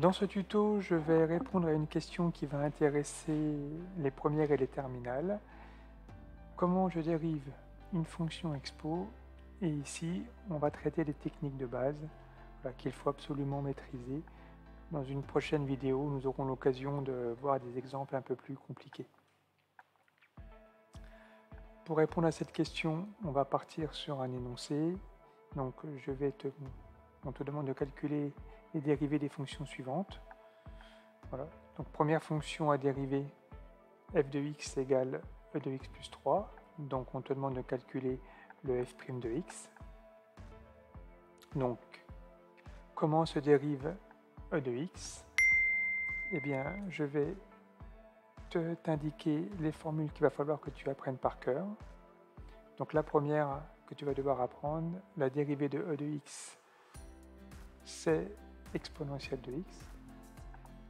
Dans ce tuto, je vais répondre à une question qui va intéresser les premières et les terminales. Comment je dérive une fonction expo? Et ici, on va traiter les techniques de base qu'il faut absolument maîtriser. Dans une prochaine vidéo, nous aurons l'occasion de voir des exemples un peu plus compliqués. Pour répondre à cette question, on va partir sur un énoncé. Donc, on te demande de calculer les dérivées des fonctions suivantes. Voilà. Donc, première fonction à dériver, f de x égale e de x plus 3. Donc, on te demande de calculer le f' de x. Donc, comment se dérive e de x? Eh bien, je vais t'indiquer les formules qu'il va falloir que tu apprennes par cœur. Donc, la première que tu vas devoir apprendre, la dérivée de e de x, c'est exponentielle de x.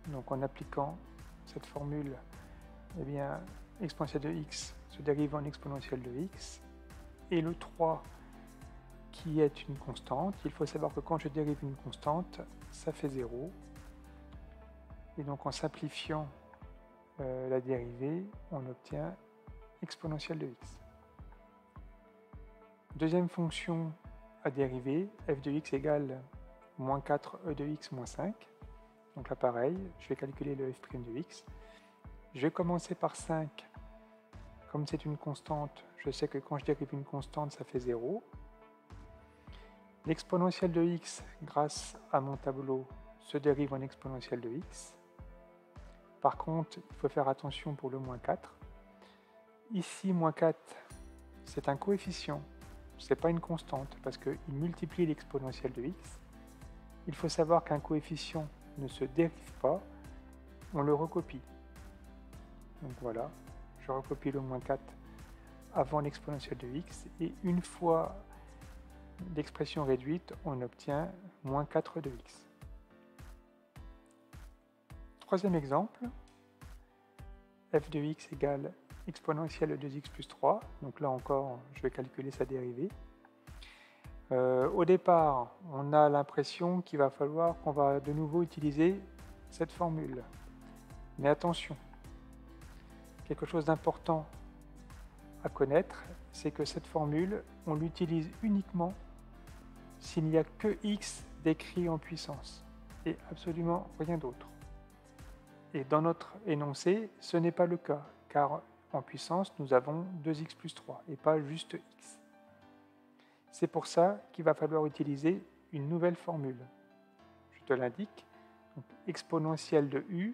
Donc, en appliquant cette formule, eh bien, exponentielle de x se dérive en exponentielle de x. Et le 3, qui est une constante, il faut savoir que quand je dérive une constante, ça fait 0. Et donc, en simplifiant la dérivée, on obtient exponentielle de x. Deuxième fonction à dériver, f de x égale moins 4 e de x moins 5. Donc là, pareil, je vais calculer le f' de x. Je vais commencer par 5. Comme c'est une constante, je sais que quand je dérive une constante, ça fait 0. L'exponentielle de x, grâce à mon tableau, se dérive en exponentielle de x. Par contre, il faut faire attention pour le moins 4. Ici, moins 4, c'est un coefficient, ce n'est pas une constante, parce qu'il multiplie l'exponentielle de x. Il faut savoir qu'un coefficient ne se dérive pas, on le recopie. Donc voilà, je recopie le moins 4 avant l'exponentielle de x, et une fois l'expression réduite, on obtient moins 4 de x. Troisième exemple, f de x égale exponentielle de 2x plus 3. Donc là encore, je vais calculer sa dérivée. Au départ, on a l'impression qu'il va falloir qu'on va de nouveau utiliser cette formule. Mais attention, quelque chose d'important à connaître, c'est que cette formule, on l'utilise uniquement s'il n'y a que x décrit en puissance et absolument rien d'autre. Et dans notre énoncé, ce n'est pas le cas, car en puissance, nous avons 2x plus 3 et pas juste x. C'est pour ça qu'il va falloir utiliser une nouvelle formule. Je te l'indique. Exponentielle de u,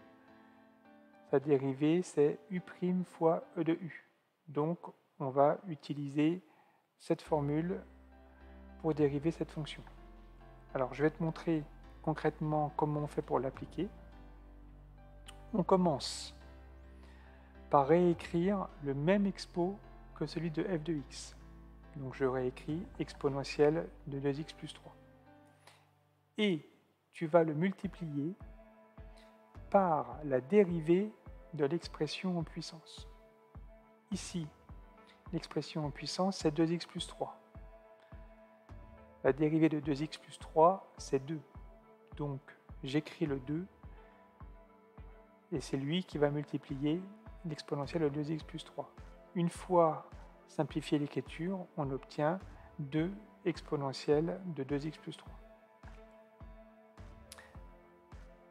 sa dérivée, c'est u' fois e de u. Donc, on va utiliser cette formule pour dériver cette fonction. Alors, je vais te montrer concrètement comment on fait pour l'appliquer. On commence par réécrire le même expo que celui de f de x. Donc je réécris exponentielle de 2x plus 3. Et tu vas le multiplier par la dérivée de l'expression en puissance. Ici, l'expression en puissance, c'est 2x plus 3. La dérivée de 2x plus 3, c'est 2. Donc j'écris le 2, et c'est lui qui va multiplier l'exponentielle de 2x plus 3. Une fois simplifié l'écriture, on obtient 2 exponentielle de 2x plus 3.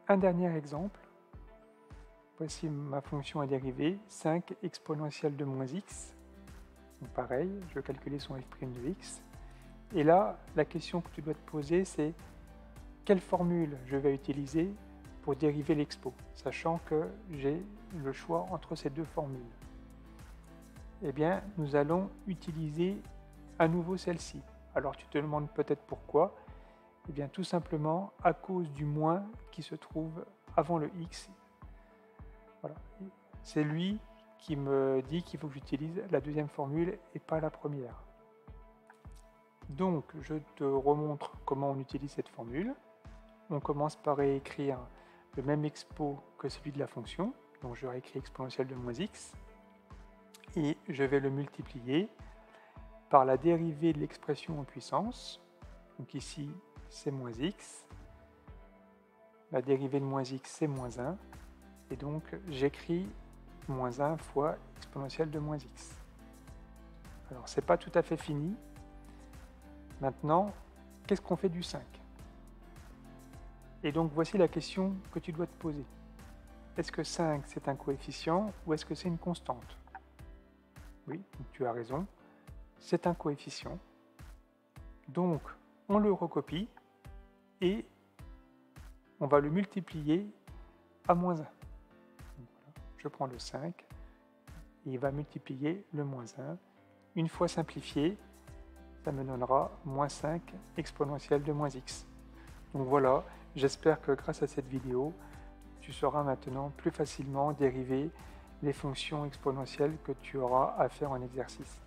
Un dernier exemple. Voici ma fonction à dériver, 5 exponentielle de moins x. Donc pareil, je vais calculer son f' de x. Et là, la question que tu dois te poser, c'est quelle formule je vais utiliser pour dériver l'expo, sachant que j'ai le choix entre ces deux formules. Eh bien, nous allons utiliser à nouveau celle-ci. Alors, tu te demandes peut-être pourquoi. Eh bien, tout simplement à cause du moins qui se trouve avant le x. Voilà. C'est lui qui me dit qu'il faut que j'utilise la deuxième formule et pas la première. Donc, je te remontre comment on utilise cette formule. On commence par réécrire le même expo que celui de la fonction. Donc, je réécris exponentielle de moins x. Et je vais le multiplier par la dérivée de l'expression en puissance. Donc ici, c'est moins x. La dérivée de moins x, c'est moins 1. Et donc, j'écris moins 1 fois exponentielle de moins x. Alors, c'est pas tout à fait fini. Maintenant, qu'est-ce qu'on fait du 5? Et donc, voici la question que tu dois te poser. Est-ce que 5, c'est un coefficient ou est-ce que c'est une constante? Oui, tu as raison. C'est un coefficient. Donc, on le recopie et on va le multiplier à moins 1. Donc, voilà, je prends le 5 et il va multiplier le moins 1. Une fois simplifié, ça me donnera moins 5 exponentielle de moins x. Donc voilà, j'espère que grâce à cette vidéo, tu sauras maintenant plus facilement dériver les fonctions exponentielles que tu auras à faire en exercice.